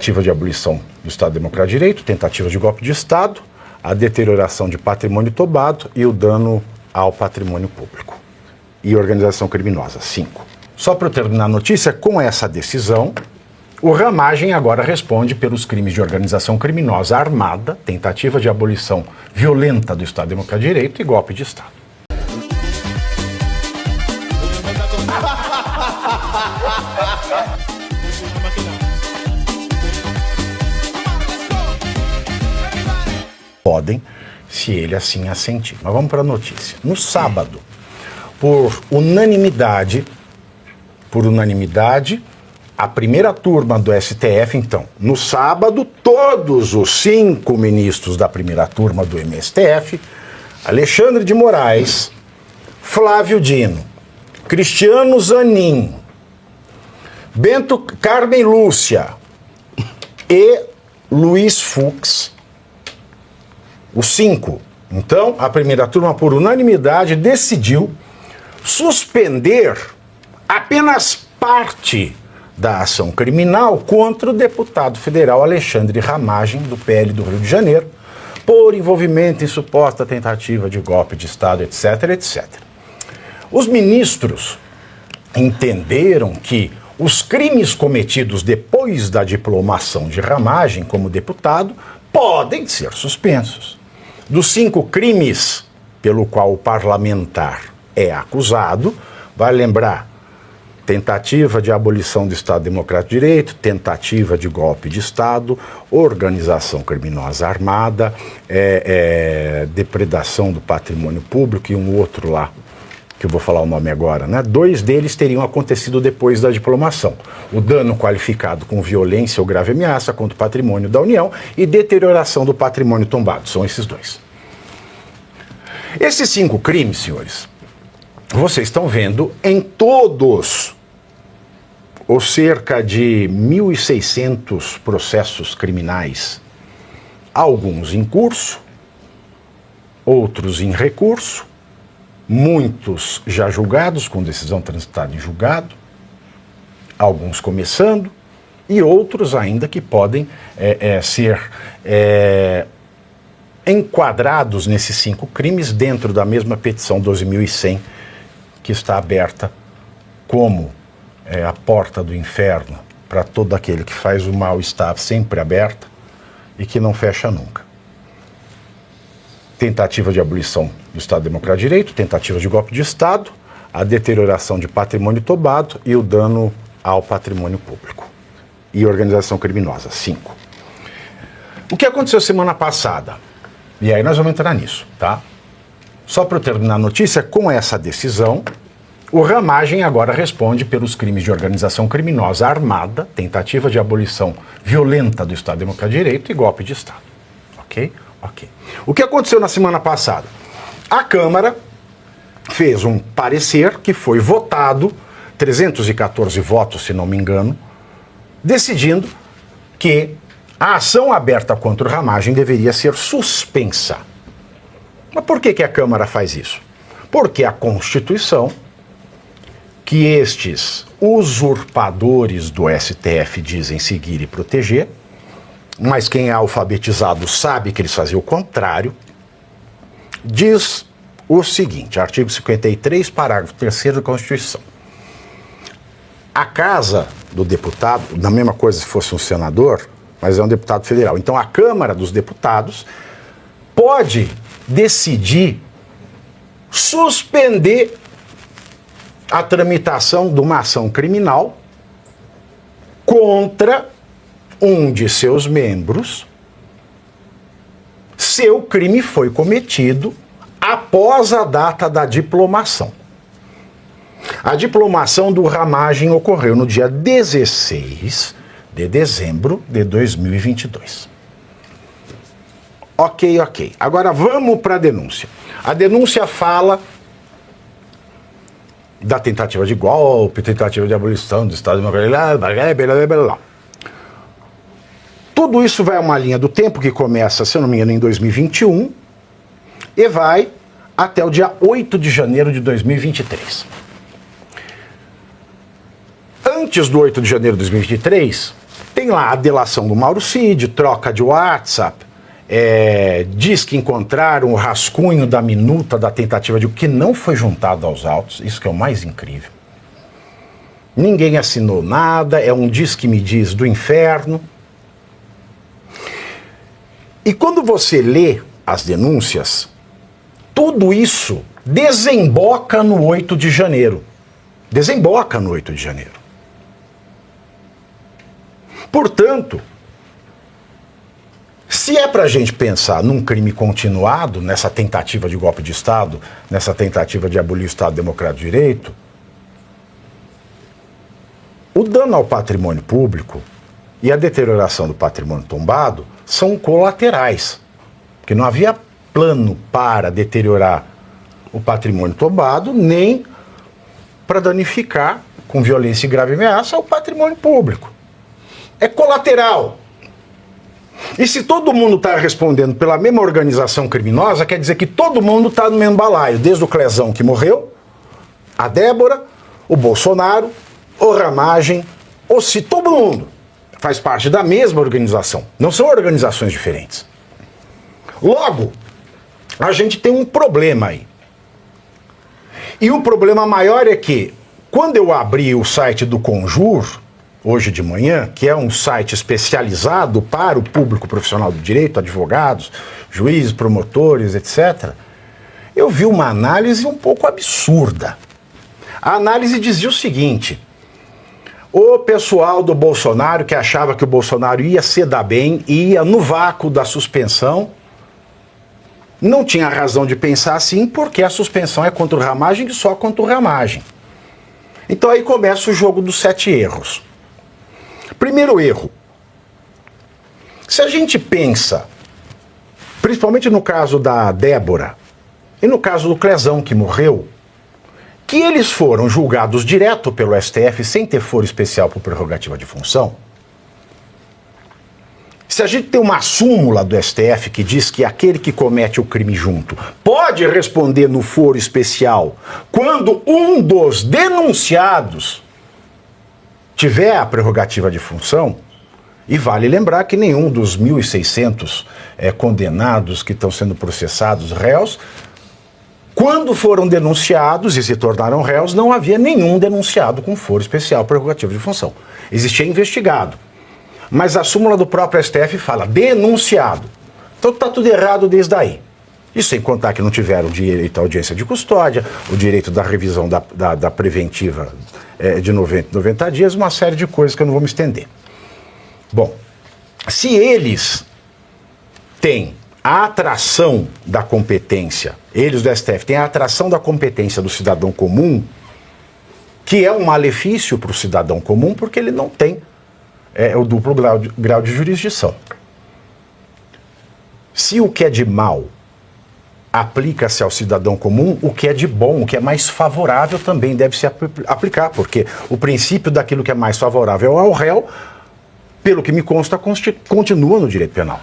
Tentativa de abolição do Estado Democrático de Direito, tentativa de golpe de Estado, a deterioração de patrimônio tombado e o dano ao patrimônio público. E organização criminosa, 5. Só para eu terminar a notícia, com essa decisão, o Ramagem agora responde pelos crimes de organização criminosa armada, tentativa de abolição violenta do Estado Democrático de Direito e golpe de Estado. Podem, se ele assim assentir. Mas vamos para a notícia. No sábado, por unanimidade, a primeira turma do STF, então, no sábado, todos os 5 ministros da primeira turma do MSTF, Alexandre de Moraes, Flávio Dino, Cristiano Zanin, Carmen Lúcia e Luiz Fux, os 5. Então, a primeira turma, por unanimidade, decidiu suspender apenas parte da ação criminal contra o deputado federal Alexandre Ramagem, do PL do Rio de Janeiro, por envolvimento em suposta tentativa de golpe de Estado, etc, etc. Os ministros entenderam que os crimes cometidos depois da diplomação de Ramagem como deputado podem ser suspensos. Dos 5 crimes pelo qual o parlamentar é acusado, vai lembrar: tentativa de abolição do Estado Democrático de Direito, tentativa de golpe de Estado, organização criminosa armada, depredação do patrimônio público e um outro lá, que eu vou falar o nome agora, né? 2 deles teriam acontecido depois da diplomação: o dano qualificado com violência ou grave ameaça contra o patrimônio da União e deterioração do patrimônio tombado. São esses 2. Esses 5 crimes, senhores, vocês estão vendo em todos os cerca de 1.600 processos criminais, alguns em curso, outros em recurso, muitos já julgados, com decisão transitada em julgado, alguns começando, e outros ainda que podem ser enquadrados nesses 5 crimes dentro da mesma petição 12.100, que está aberta como a porta do inferno para todo aquele que faz o mal, está sempre aberta e que não fecha nunca. Tentativa de abolição do Estado Democrático de Direito, tentativa de golpe de Estado, a deterioração de patrimônio tombado e o dano ao patrimônio público. E organização criminosa, 5. O que aconteceu semana passada? E aí nós vamos entrar nisso, tá? Só para eu terminar a notícia, com essa decisão, o Ramagem agora responde pelos crimes de organização criminosa armada, tentativa de abolição violenta do Estado Democrático de Direito e golpe de Estado. Ok? Ok. O que aconteceu na semana passada? A Câmara fez um parecer que foi votado, 314 votos, se não me engano, decidindo que a ação aberta contra o Ramagem deveria ser suspensa. Mas por que a Câmara faz isso? Porque a Constituição, que estes usurpadores do STF dizem seguir e proteger, mas quem é alfabetizado sabe que eles faziam o contrário, diz o seguinte, artigo 53, parágrafo 3º da Constituição. A casa do deputado, da mesma coisa se fosse um senador, mas é um deputado federal. Então a Câmara dos Deputados pode decidir suspender a tramitação de uma ação criminal contra um de seus membros se o crime foi cometido após a data da diplomação. A diplomação do Ramagem ocorreu no dia 16 de dezembro de 2022. Ok. Agora vamos para a denúncia. A denúncia fala da tentativa de golpe, tentativa de abolição do Estado Democrático. Tudo isso vai a uma linha do tempo que começa, se eu não me engano, em 2021 e vai até o dia 8 de janeiro de 2023. Antes do 8 de janeiro de 2023, Tem lá a delação do Mauro Cid, troca de WhatsApp, diz que encontraram o rascunho da minuta da tentativa de que não foi juntado aos autos, isso que é o mais incrível. Ninguém assinou nada, é um diz que me diz do inferno. E quando você lê as denúncias, tudo isso desemboca no 8 de janeiro. Desemboca no 8 de janeiro. Portanto, se é para a gente pensar num crime continuado, nessa tentativa de golpe de Estado, nessa tentativa de abolir o Estado Democrático de Direito, o dano ao patrimônio público e a deterioração do patrimônio tombado são colaterais, porque não havia plano para deteriorar o patrimônio tombado, nem para danificar, com violência e grave ameaça, o patrimônio público. É colateral. E se todo mundo está respondendo pela mesma organização criminosa, quer dizer que todo mundo está no mesmo balaio, desde o Clezão que morreu, a Débora, o Bolsonaro, o Ramagem, ou se todo mundo faz parte da mesma organização. Não são organizações diferentes. Logo, a gente tem um problema aí. E o problema maior é que, quando eu abri o site do Conjur, hoje de manhã, que é um site especializado para o público profissional do direito, advogados, juízes, promotores, etc., eu vi uma análise um pouco absurda. A análise dizia o seguinte: o pessoal do Bolsonaro, que achava que o Bolsonaro ia se dar bem, ia no vácuo da suspensão, não tinha razão de pensar assim, porque a suspensão é contra o Ramagem e só contra o Ramagem. Então aí começa o jogo dos 7 erros. Primeiro erro. Se a gente pensa, principalmente no caso da Débora e no caso do Clezão que morreu, que eles foram julgados direto pelo STF sem ter foro especial por prerrogativa de função, se a gente tem uma súmula do STF que diz que aquele que comete o crime junto pode responder no foro especial quando um dos denunciados tiver a prerrogativa de função, e vale lembrar que nenhum dos 1.600 condenados que estão sendo processados réus, quando foram denunciados e se tornaram réus, não havia nenhum denunciado com foro especial prerrogativa de função. Existia investigado. Mas a súmula do próprio STF fala denunciado. Então está tudo errado desde aí. Isso sem contar que não tiveram o direito à audiência de custódia, o direito da revisão da preventiva de 90 dias, uma série de coisas que eu não vou me estender. Bom, se eles têm a atração da competência, eles do STF têm a atração da competência do cidadão comum, que é um malefício para o cidadão comum, porque ele não tem o duplo grau de jurisdição. Se o que é de mal aplica-se ao cidadão comum, o que é de bom, o que é mais favorável também deve se aplicar, porque o princípio daquilo que é mais favorável ao réu, pelo que me consta, continua no direito penal.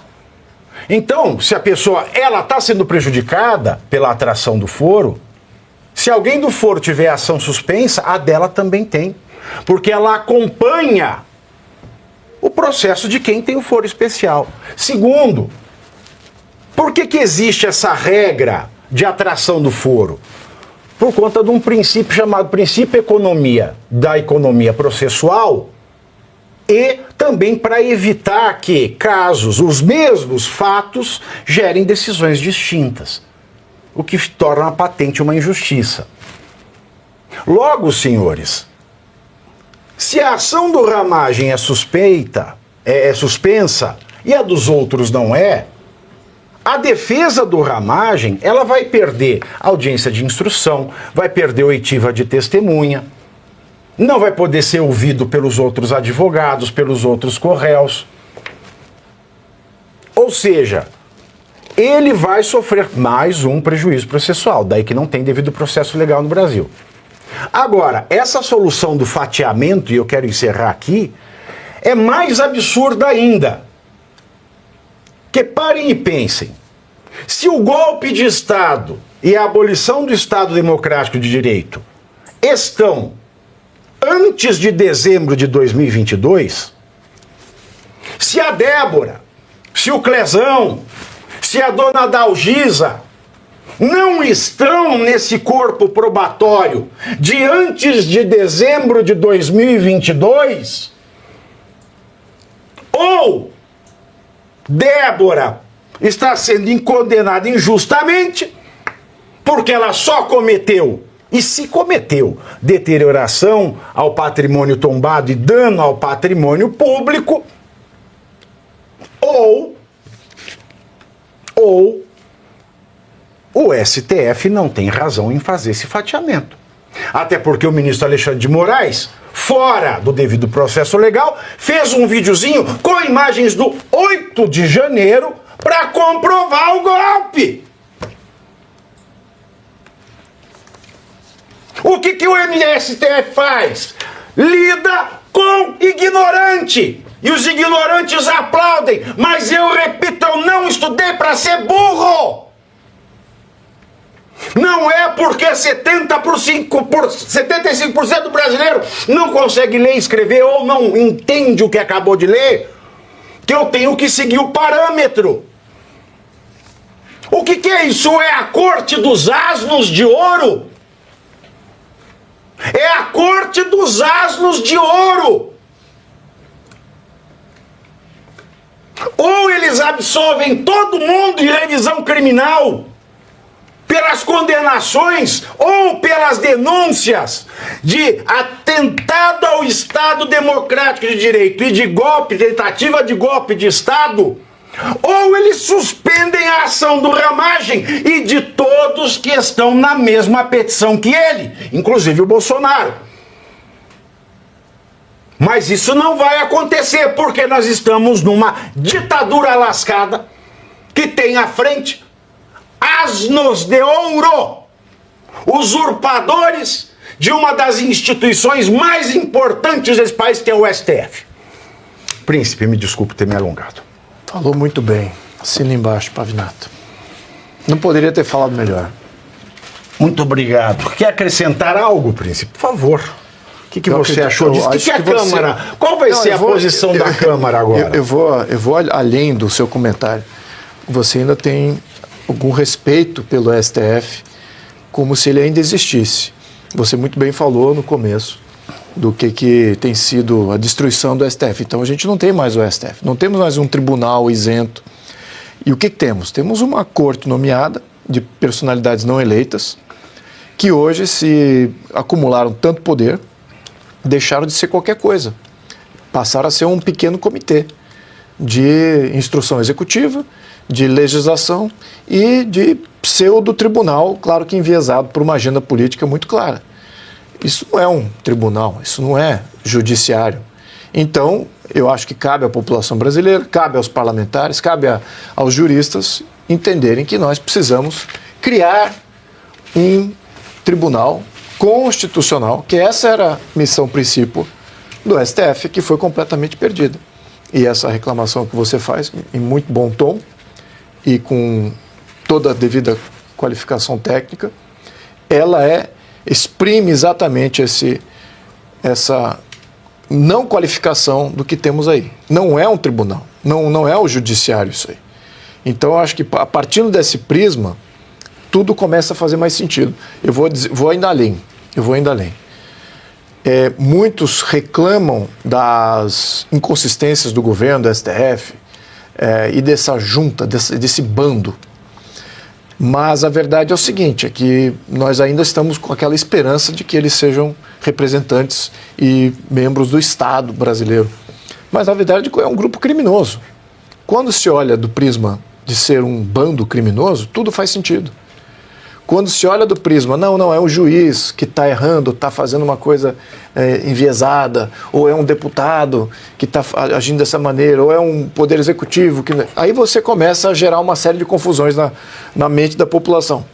Então, se a pessoa está sendo prejudicada pela atração do foro, se alguém do foro tiver ação suspensa, a dela também tem, porque ela acompanha o processo de quem tem o foro especial. Segundo, por que existe essa regra de atração do foro? Por conta de um princípio chamado princípio da economia processual, e também para evitar que casos, os mesmos fatos, gerem decisões distintas, o que torna patente uma injustiça. Logo, senhores, se a ação do Ramagem é suspensa e a dos outros não é, a defesa do Ramagem, ela vai perder audiência de instrução, vai perder oitiva de testemunha, não vai poder ser ouvido pelos outros advogados, pelos outros corréus. Ou seja, ele vai sofrer mais um prejuízo processual, daí que não tem devido processo legal no Brasil. Agora, essa solução do fatiamento, e eu quero encerrar aqui, é mais absurda ainda. Que parem e pensem. Se o golpe de Estado e a abolição do Estado Democrático de Direito estão antes de dezembro de 2022, Se a Débora, se o Clezão, se a dona Dalgisa não estão nesse corpo probatório de antes de dezembro de 2022, ou Débora está sendo condenada injustamente porque ela só cometeu, e se cometeu, deterioração ao patrimônio tombado e dano ao patrimônio público, ou o STF não tem razão em fazer esse fatiamento. Até porque o ministro Alexandre de Moraes, fora do devido processo legal, fez um videozinho com imagens do 8 de janeiro para comprovar o golpe. O que o MSTF faz? Lida com ignorante. E os ignorantes aplaudem. Mas eu repito, eu não estudei para ser burro. Não é porque 75% do brasileiro não consegue ler e escrever ou não entende o que acabou de ler que eu tenho que seguir o parâmetro. O que é isso? É a corte dos asnos de ouro? É a corte dos asnos de ouro. Ou eles absolvem todo mundo de revisão criminal pelas condenações ou pelas denúncias de atentado ao Estado Democrático de Direito e de golpe, tentativa de golpe de Estado, ou eles suspendem a ação do Ramagem e de todos que estão na mesma petição que ele, inclusive o Bolsonaro. Mas isso não vai acontecer porque nós estamos numa ditadura lascada que tem à frente asnos de ouro, usurpadores de uma das instituições mais importantes desse país, que é o STF. Príncipe, me desculpe ter me alongado. Falou muito bem. Assina embaixo, Pavinato. Não poderia ter falado melhor. Muito obrigado. Quer acrescentar algo, Príncipe? Por favor. O que você achou disso? O que a Câmara? Qual vai ser a posição da Câmara agora? Eu vou além do seu comentário. Você ainda tem algum respeito pelo STF, como se ele ainda existisse. Você muito bem falou no começo do que tem sido a destruição do STF. Então a gente não tem mais o STF, não temos mais um tribunal isento. E o que temos? Temos uma corte nomeada de personalidades não eleitas que hoje se acumularam tanto poder, deixaram de ser qualquer coisa. Passaram a ser um pequeno comitê de instrução executiva, de legislação e de pseudo-tribunal, claro que enviesado por uma agenda política muito clara. Isso não é um tribunal, isso não é judiciário. Então, eu acho que cabe à população brasileira, cabe aos parlamentares, cabe aos juristas entenderem que nós precisamos criar um tribunal constitucional, que essa era a missão princípio do STF, que foi completamente perdida. E essa reclamação que você faz, em muito bom tom, e com toda a devida qualificação técnica, ela exprime exatamente essa não qualificação do que temos aí. Não é um tribunal, não é o judiciário isso aí. Então, eu acho que a partir desse prisma, tudo começa a fazer mais sentido. Eu vou ainda além. Muitos reclamam das inconsistências do governo, do STF, e dessa junta, desse bando. Mas a verdade é o seguinte, é que nós ainda estamos com aquela esperança de que eles sejam representantes e membros do Estado brasileiro. Mas, na verdade, é um grupo criminoso. Quando se olha do prisma de ser um bando criminoso, tudo faz sentido. Quando se olha do prisma, não, é um juiz que está errando, está fazendo uma coisa enviesada, ou é um deputado que está agindo dessa maneira, ou é um poder executivo. Aí você começa a gerar uma série de confusões na mente da população.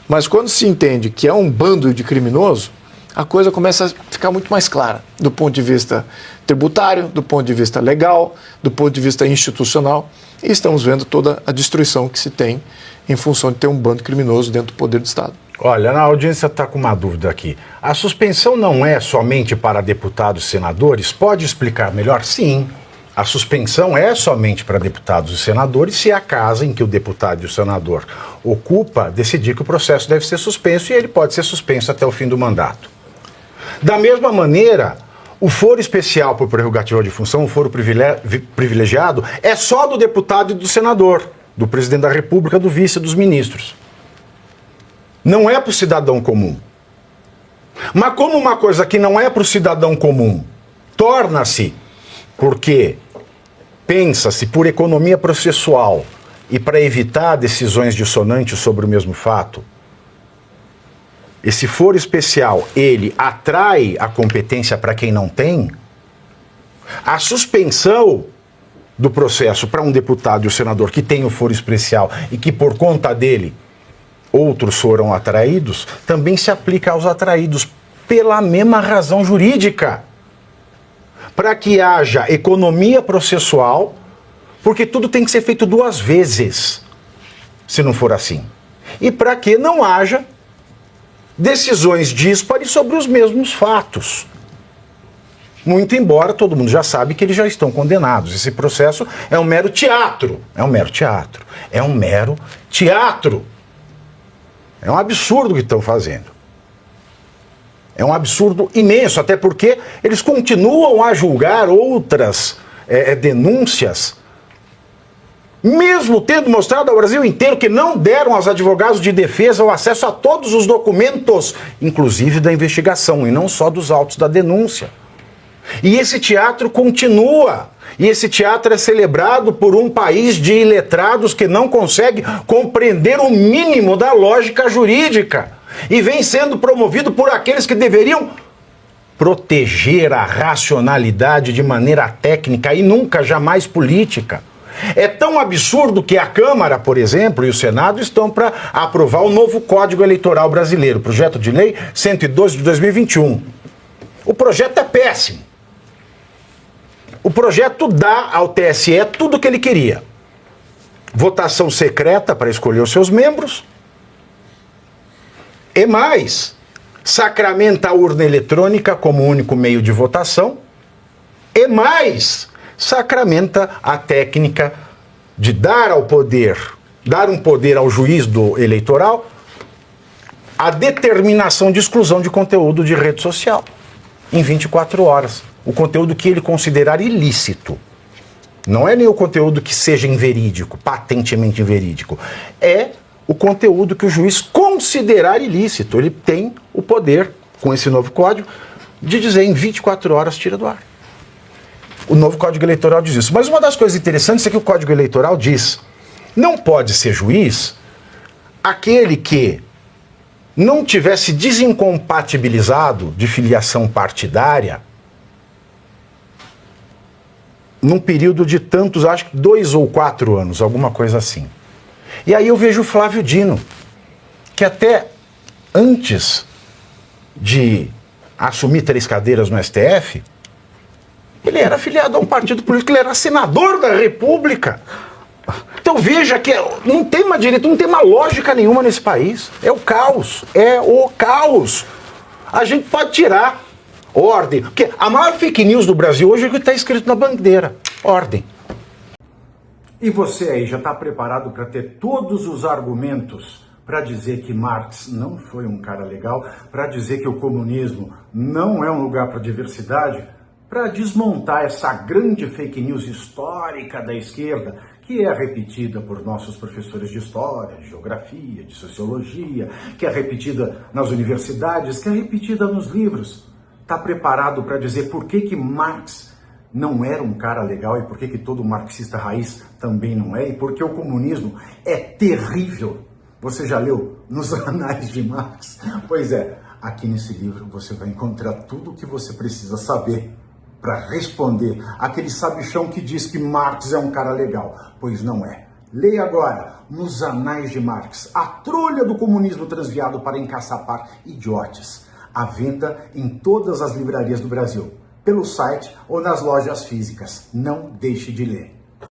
Mas quando se entende que é um bando de criminoso, a coisa começa a ficar muito mais clara, do ponto de vista tributário, do ponto de vista legal, do ponto de vista institucional, e estamos vendo toda a destruição que se tem em função de ter um bando criminoso dentro do poder do Estado. Olha, a audiência está com uma dúvida aqui. A suspensão não é somente para deputados e senadores? Pode explicar melhor? Sim. A suspensão é somente para deputados e senadores se a casa em que o deputado e o senador ocupa decidir que o processo deve ser suspenso, e ele pode ser suspenso até o fim do mandato. Da mesma maneira, o foro especial por prerrogativa de função, o foro privilegiado, é só do deputado e do senador, do presidente da República, do vice e dos ministros. Não é para o cidadão comum. Mas como uma coisa que não é para o cidadão comum torna-se, porque pensa-se por economia processual e para evitar decisões dissonantes sobre o mesmo fato, esse foro especial, ele atrai a competência para quem não tem, a suspensão do processo para um deputado e o senador que tem o foro especial e que por conta dele outros foram atraídos, também se aplica aos atraídos pela mesma razão jurídica. Para que haja economia processual, porque tudo tem que ser feito duas vezes, se não for assim. E para que não haja decisões díspares sobre os mesmos fatos. Muito embora todo mundo já sabe que eles já estão condenados. Esse processo é um mero teatro. É um mero teatro. É um mero teatro. É um absurdo o que estão fazendo. É um absurdo imenso, até porque eles continuam a julgar outras denúncias, mesmo tendo mostrado ao Brasil inteiro que não deram aos advogados de defesa o acesso a todos os documentos, inclusive da investigação, e não só dos autos da denúncia. E esse teatro continua. E esse teatro é celebrado por um país de iletrados que não consegue compreender o mínimo da lógica jurídica. E vem sendo promovido por aqueles que deveriam proteger a racionalidade de maneira técnica e nunca, jamais política. É tão absurdo que a Câmara, por exemplo, e o Senado estão para aprovar o novo Código Eleitoral Brasileiro, projeto de lei 112 de 2021. O projeto é péssimo. O projeto dá ao TSE tudo o que ele queria. Votação secreta para escolher os seus membros. E mais, sacramenta a urna eletrônica como único meio de votação. E mais, sacramenta a técnica de dar um poder ao juiz do eleitoral, a determinação de exclusão de conteúdo de rede social em 24 horas. O conteúdo que ele considerar ilícito. Não é nem o conteúdo que seja inverídico, patentemente inverídico. É o conteúdo que o juiz considerar ilícito. Ele tem o poder, com esse novo código, de dizer em 24 horas tira do ar. O novo Código Eleitoral diz isso. Mas uma das coisas interessantes é que o Código Eleitoral diz: não pode ser juiz aquele que não tivesse desincompatibilizado de filiação partidária num período de tantos, acho que 2 ou 4 anos, alguma coisa assim. E aí eu vejo o Flávio Dino, que até antes de assumir 3 cadeiras no STF, ele era afiliado a um partido político, ele era senador da República. Então veja que não tem uma direita, não tem uma lógica nenhuma nesse país. É o caos, é o caos. A gente pode tirar ordem, porque a maior fake news do Brasil hoje é o que está escrito na bandeira: ordem. E você aí já está preparado para ter todos os argumentos para dizer que Marx não foi um cara legal, para dizer que o comunismo não é um lugar para diversidade, para desmontar essa grande fake news histórica da esquerda, que é repetida por nossos professores de história, de geografia, de sociologia, que é repetida nas universidades, que é repetida nos livros? Está preparado para dizer por que Marx não era um cara legal e por que todo marxista raiz também não é, e por que o comunismo é terrível? Você já leu Nos Anais de Marx? Pois é, aqui nesse livro você vai encontrar tudo o que você precisa saber para responder aquele sabichão que diz que Marx é um cara legal, pois não é. Leia agora Nos Anais de Marx, a trolha do comunismo transviado para encaçapar idiotes. À venda em todas as livrarias do Brasil, pelo site ou nas lojas físicas. Não deixe de ler.